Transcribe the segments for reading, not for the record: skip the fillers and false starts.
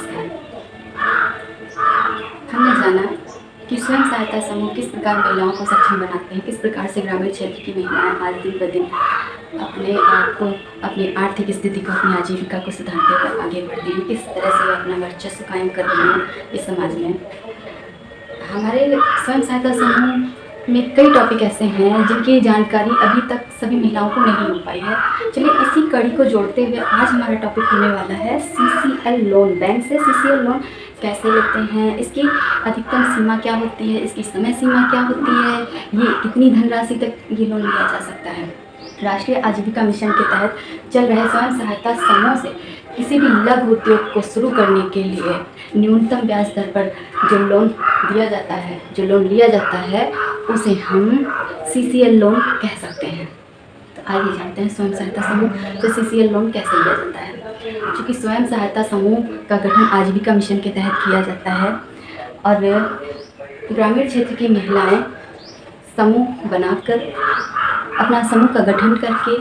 नमस्कार। हमने जाना कि स्वयं सहायता समूह किस प्रकार महिलाओं को सक्षम बनाते हैं, किस प्रकार से ग्रामीण क्षेत्र की महिलाएं आज दिन ब दिन अपने आप को, अपनी आर्थिक स्थिति को, अपनी आजीविका को सुधारते हुए आगे बढ़ती हैं, किस तरह से वे अपना वर्चस्व कायम कर रही हैं इस समाज में। हमारे स्वयं सहायता समूह में कई टॉपिक ऐसे हैं जिनकी जानकारी अभी तक सभी महिलाओं को नहीं हो पाई है। चलिए इसी कड़ी को जोड़ते हुए आज हमारा टॉपिक होने वाला है CCL लोन। बैंक से CCL लोन कैसे लेते हैं, इसकी अधिकतम सीमा क्या होती है, इसकी समय सीमा क्या होती है, ये कितनी धनराशि तक ये लोन लिया जा सकता है। राष्ट्रीय आजीविका मिशन के तहत चल रहे स्वयं सहायता समूह से किसी भी लघु उद्योग को शुरू करने के लिए न्यूनतम ब्याज दर पर जो लोन दिया जाता है, जो लोन लिया जाता है, उसे हम CCL लोन कह सकते हैं। तो आइए जानते हैं स्वयं सहायता समूह से CCL लोन कैसे लिया जाता है। क्योंकि स्वयं सहायता समूह का गठन आजीविका मिशन के तहत किया जाता है और ग्रामीण क्षेत्र की महिलाएं समूह बनाकर, अपना समूह का गठन करके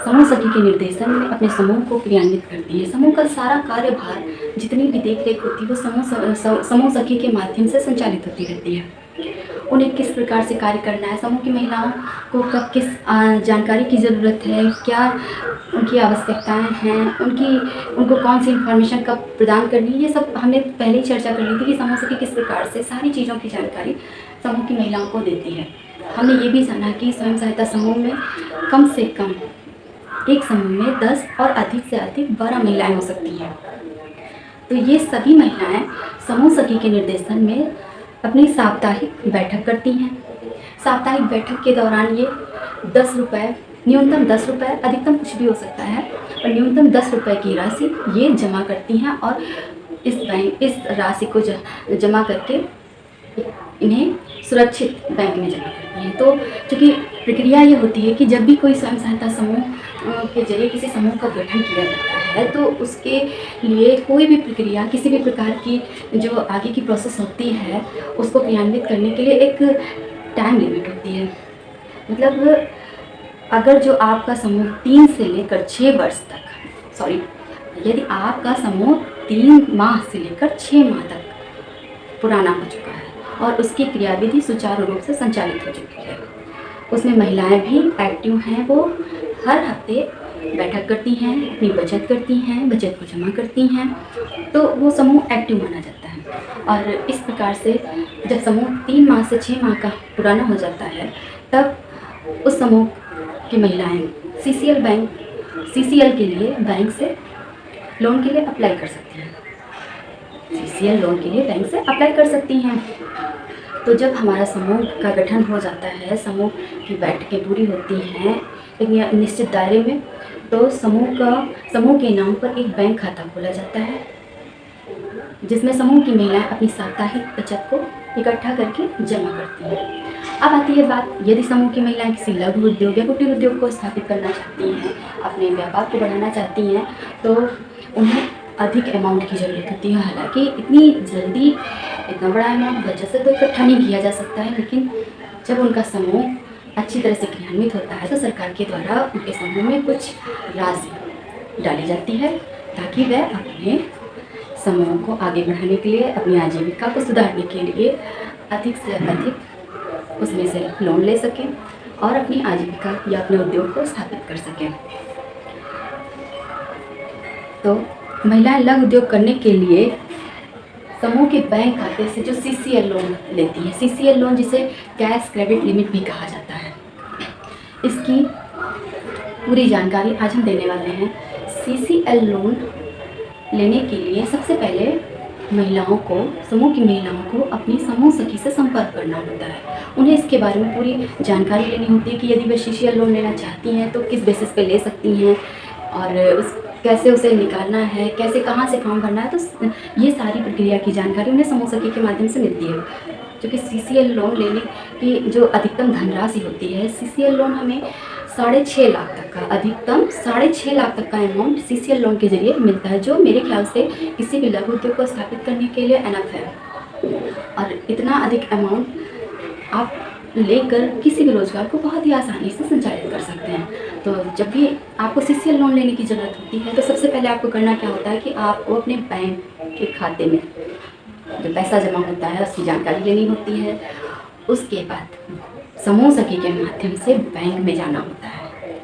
समूह सखी के निर्देशन में अपने समूह को क्रियान्वित करती है। समूह का सारा कार्यभार, जितनी भी देखरेख होती है, वो समूह सखी के माध्यम से संचालित होती रहती है। उन्हें किस प्रकार से कार्य करना है, समूह की महिलाओं को कब किस जानकारी की ज़रूरत है, क्या उनकी आवश्यकताएं हैं, उनको कौन सी इन्फॉर्मेशन कब प्रदान करनी है, ये सब हमने पहले ही चर्चा कर ली थी कि समूह सखी किस प्रकार से सारी चीज़ों की जानकारी समूह की महिलाओं को देती है। हमने ये भी जाना कि स्वयं सहायता समूह में कम से कम एक समूह में 10 और अधिक से अधिक 12 महिलाएं हो सकती हैं। तो ये सभी महिलाएं समूह सखी के निर्देशन में अपनी साप्ताहिक बैठक करती हैं। साप्ताहिक बैठक के दौरान ये 10 रुपये, न्यूनतम 10 रुपये, अधिकतम कुछ भी हो सकता है, और न्यूनतम 10 रुपये की राशि ये जमा करती हैं और इस राशि को जमा करके इन्हें सुरक्षित बैंक में जमा करती हैं। तो चूँकि प्रक्रिया ये होती है कि जब भी कोई स्वयं सहायता समूह के जरिए किसी समूह का गठन किया जाता है, तो उसके लिए कोई भी प्रक्रिया, किसी भी प्रकार की जो आगे की प्रोसेस होती है, उसको क्रियान्वित करने के लिए एक टाइम लिमिट होती है। मतलब अगर जो आपका समूह 3 से लेकर 6 वर्ष तक, यदि आपका समूह 3 माह से लेकर 6 माह तक पुराना हो चुका है और उसकी क्रियाविधि सुचारू रूप से संचालित हो चुकी है, उसमें महिलाएं भी एक्टिव हैं, वो हर हफ्ते बैठक करती हैं, अपनी बचत करती हैं, बचत को जमा करती हैं, तो वो समूह एक्टिव माना जाता है। और इस प्रकार से जब समूह 3 माह से 6 माह का पुराना हो जाता है, तब उस समूह की महिलाएं CCL के लिए बैंक से लोन के लिए अप्लाई कर सकती हैं। CCL लोन के लिए बैंक से अप्लाई कर सकती हैं। तो जब हमारा समूह का गठन हो जाता है, समूह की बैठकें पूरी होती हैं एक निश्चित दायरे में, तो समूह के नाम पर एक बैंक खाता खोला जाता है, जिसमें समूह की महिलाएं अपनी साप्ताहिक बचत को इकट्ठा करके जमा करती हैं। अब आती है बात, यदि समूह की महिलाएं किसी लघु उद्योग या कुटीर उद्योग को स्थापित करना चाहती हैं, अपने व्यापार को बढ़ाना चाहती हैं, तो उन्हें अधिक अमाउंट की ज़रूरत होती है। हालांकि इतनी जल्दी इतना बड़ा अमाउंट बचत से तो इकट्ठा नहीं किया जा सकता है, लेकिन जब उनका समूह अच्छी तरह से क्रियान्वित होता है, तो सरकार के द्वारा उनके समूह में कुछ राशि डाली जाती है, ताकि वह अपने समूह को आगे बढ़ाने के लिए, अपनी आजीविका को सुधारने के लिए अधिक से अधिक उसमें से लोन ले सकें और अपनी आजीविका या अपने उद्योग को स्थापित कर सकें। तो महिलाएं लघु उद्योग करने के लिए समूह के बैंक खाते से जो CCL लोन लेती है, CCL लोन जिसे कैश क्रेडिट लिमिट भी कहा जाता है, इसकी पूरी जानकारी आज हम देने वाले हैं। CCL लोन लेने के लिए सबसे पहले समूह की महिलाओं को अपनी समूह सखी से संपर्क करना होता है। उन्हें इसके बारे में पूरी जानकारी लेनी होती है कि यदि वे CCL लोन लेना चाहती हैं तो किस बेसिस पे ले सकती हैं और कैसे उसे निकालना है, कैसे कहाँ से फॉर्म भरना है। तो ये सारी प्रक्रिया की जानकारी उन्हें समूह सखी के माध्यम से मिलती है। क्योंकि CCL लोन लेने की जो अधिकतम धनराशि होती है, CCL लोन हमें 6.5 लाख तक का, अधिकतम 6.5 लाख तक का अमाउंट CCL लोन के जरिए मिलता है, जो मेरे ख्याल से किसी भी लघु उद्योग को स्थापित करने के लिए एनफ है। और इतना अधिक अमाउंट आप लेकर किसी भी रोज़गार को बहुत ही आसानी से संचालित कर सकते हैं। तो जब भी आपको CCL लोन लेने की ज़रूरत होती है, तो सबसे पहले आपको करना क्या होता है कि आपको अपने बैंक के खाते में जो पैसा जमा होता है उसकी जानकारी लेनी होती है। उसके बाद समूह सखी के माध्यम से बैंक में जाना होता है।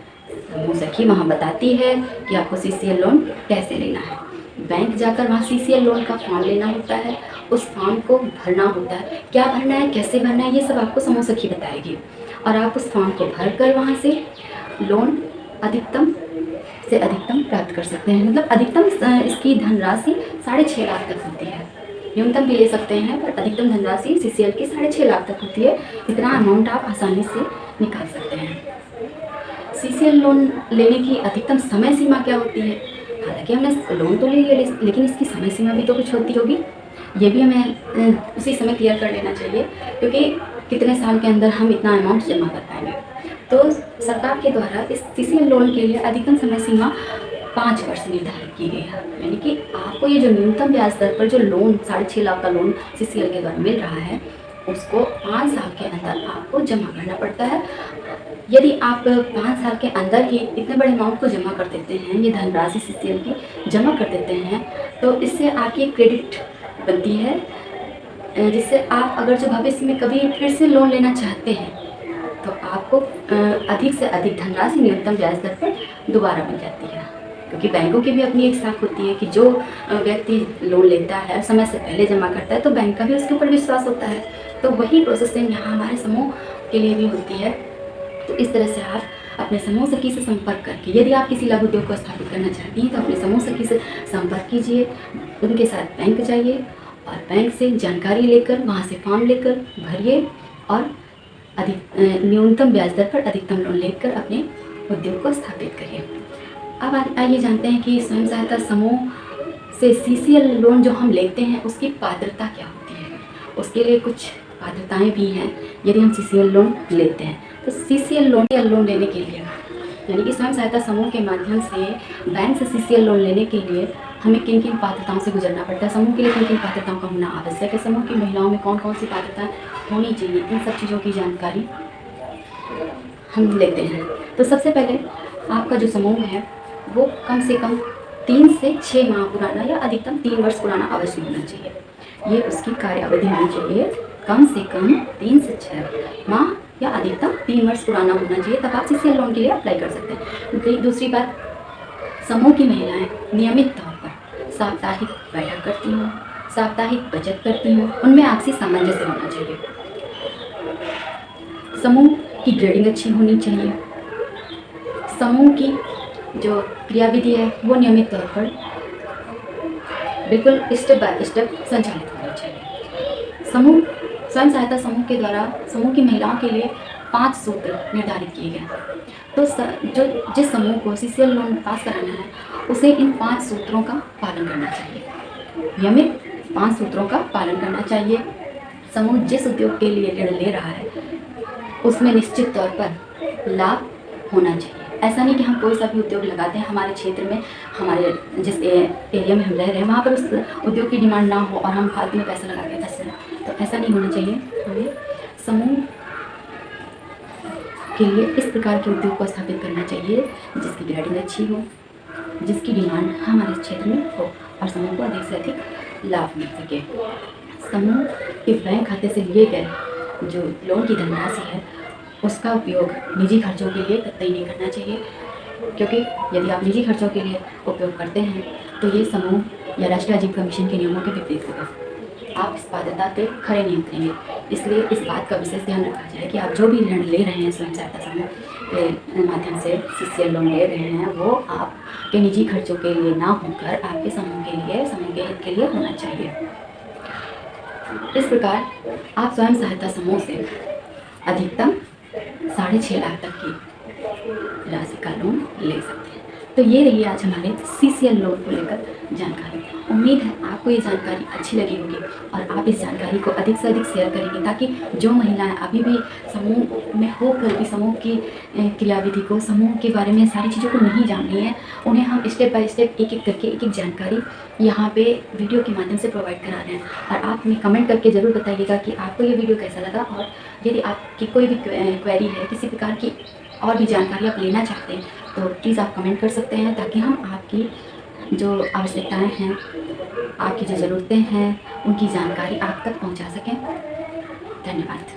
समूह सखी वहाँ बताती है कि आपको CCL लोन कैसे लेना है। बैंक जाकर वहाँ CCL लोन का फॉर्म लेना होता है, उस फॉर्म को भरना होता है। क्या भरना है, कैसे भरना है, ये सब आपको समूह सखी बताएगी। और आप उस फॉर्म को भर कर वहाँ से लोन अधिकतम से अधिकतम प्राप्त कर सकते हैं। मतलब अधिकतम इसकी धनराशि 6.5 लाख तक होती है। न्यूनतम भी ले सकते हैं, पर अधिकतम धनराशि CCL की 6.5 लाख तक होती है। इतना अमाउंट आप आसानी से निकाल सकते हैं। CCL लोन लेने की अधिकतम समय सीमा क्या होती है? हालांकि हमने लोन तो ले लिया, लेकिन इसकी समय सीमा भी तो कुछ होती होगी। ये भी हमें उसी समय क्लियर कर लेना चाहिए, क्योंकि कितने साल के अंदर हम इतना अमाउंट जमा कर पाएंगे। तो सरकार के द्वारा इस CCL लोन के लिए अधिकतम समय सीमा 5 वर्ष निर्धारित की गई है। यानी कि आपको ये जो न्यूनतम ब्याज दर पर जो लोन 6.5 लाख का लोन CCL के द्वारा मिल रहा है, उसको 5 साल के अंदर आपको जमा करना पड़ता है। यदि आप 5 साल के अंदर ही इतने बड़े अमाउंट को जमा कर देते हैं, ये धनराशि CCL की जमा कर देते हैं, तो इससे आपकी क्रेडिट बनती है, जिससे आप अगर जो भविष्य में कभी फिर से लोन लेना चाहते हैं तो आपको अधिक से अधिक धनराशि न्यूनतम ब्याज दर पर दोबारा मिल जाती है। क्योंकि बैंकों की भी अपनी एक साख होती है कि जो व्यक्ति लोन लेता है समय से पहले जमा करता है, तो बैंक का भी उसके ऊपर विश्वास होता है। तो वही प्रोसेसिंग यहाँ हमारे समूह के लिए भी होती है। तो इस तरह से आप अपने समूह सखी से संपर्क करके, यदि आप किसी लघु उद्योग को स्थापित करना चाहती हैं, तो अपने समूह सखी से संपर्क कीजिए, उनके साथ बैंक जाइए और बैंक से जानकारी लेकर वहाँ से फॉर्म लेकर भरिए और न्यूनतम ब्याज दर पर अधिकतम लोन लेकर अपने उद्योग को स्थापित करिए। अब आइए जानते हैं कि स्वयं सहायता समूह से CCL लोन जो हम लेते हैं उसकी पात्रता क्या होती है। उसके लिए कुछ पात्रताएं भी हैं। यदि हम CCL लोन लेते हैं तो CCL लोन लेने के लिए, यानी कि स्वयं सहायता समूह के माध्यम से बैंक से CCL लोन लेने के लिए हमें किन किन पात्रताओं से गुजरना पड़ता है, समूह के लिए किन किन पात्रताओं का होना आवश्यक है, समूह की महिलाओं में कौन कौन सी पात्रताएं होनी चाहिए, इन सब चीज़ों की जानकारी हम लेते हैं। तो सबसे पहले आपका जो समूह है वो कम से कम 3 से 6 माह पुराना या अधिकतम 3 वर्ष पुराना अवश्य होना चाहिए। ये उसकी कार्य अवधि होनी चाहिए। कम से कम 3 से 6 माह या अधिकतम 3 वर्ष पुराना होना चाहिए, तब आप CCL लोन के लिए अप्लाई कर सकते हैं। दूसरी बात, समूह की महिलाएं नियमित तौर पर साप्ताहिक बैठक करती हों, साप्ताहिक बचत करती हों, उनमें आपसी सामंजस्य होना चाहिए। समूह की ग्रेडिंग अच्छी होनी चाहिए। समूह की जो क्रियाविधि है वो नियमित तौर पर बिल्कुल स्टेप बाय स्टेप संचालित होनी चाहिए। स्वयं सहायता समूह के द्वारा समूह की महिलाओं के लिए 5 सूत्र निर्धारित किए गए। तो जिस समूह को CCL लोन पास कराना है उसे इन 5 सूत्रों का पालन करना चाहिए। नियमित 5 सूत्रों का पालन करना चाहिए। समूह जिस उद्योग के लिए ऋण ले रहा है उसमें निश्चित तौर पर लाभ होना चाहिए। ऐसा नहीं कि हम कोई सा भी उद्योग लगाते हैं, हमारे क्षेत्र में, हमारे जिस एरिया में हम रह रहे हैं वहाँ पर उस उद्योग की डिमांड ना हो और हम फालतू में पैसा लगा के फंस जाएं, तो ऐसा नहीं होना चाहिए। हमें समूह के लिए इस प्रकार के उद्योग को स्थापित करना चाहिए जिसकी ग्रेडिंग अच्छी हो, जिसकी डिमांड हमारे क्षेत्र में हो और समूह को अधिक से अधिक लाभ मिल सके। समूह के बैंक खाते से लिए गए जो लोन की धनराशि है उसका उपयोग निजी खर्चों के लिए कतई नहीं करना चाहिए, क्योंकि यदि आप निजी खर्चों के लिए उपयोग करते हैं तो ये समूह या राष्ट्रीय आजीविका मिशन के नियमों के विपरीत होगा। आप इस पात्रता पे खरे नहीं उतरेंगे। इसलिए इस बात का विशेष ध्यान रखा जाए कि आप जो भी ऋण ले रहे हैं स्वयं सहायता समूह के माध्यम से CCL लोन ले रहे हैं वो आपके निजी खर्चों के लिए ना होकर आपके समूह के लिए, समूह के हित के लिए होना चाहिए। इस प्रकार आप स्वयं सहायता समूह से अधिकतम 6.5 लाख तक की राशि का लोन ले सकते हैं। तो ये रही आज हमारे CCL लोन को लेकर जानकारी। उम्मीद है आपको ये जानकारी अच्छी लगी होगी और आप इस जानकारी को अधिक से अधिक शेयर करेंगे, ताकि जो महिलाएं अभी भी समूह में होकर भी समूह की क्रियाविधि को, समूह के बारे में सारी चीज़ों को नहीं जान रही हैं, उन्हें हम स्टेप बाय स्टेप एक एक करके एक एक जानकारी यहाँ पे वीडियो के माध्यम से प्रोवाइड करा रहे हैं। और आप हमें कमेंट करके ज़रूर बताइएगा कि आपको ये वीडियो कैसा लगा, और यदि आपकी कोई भी क्वेरी है, किसी प्रकार की और भी जानकारी आप लेना चाहते हैं तो प्लीज़ आप कमेंट कर सकते हैं, ताकि हम आपकी जो आवश्यकताएं हैं आपकी जो ज़रूरतें हैं उनकी जानकारी आप तक पहुंचा सकें। धन्यवाद।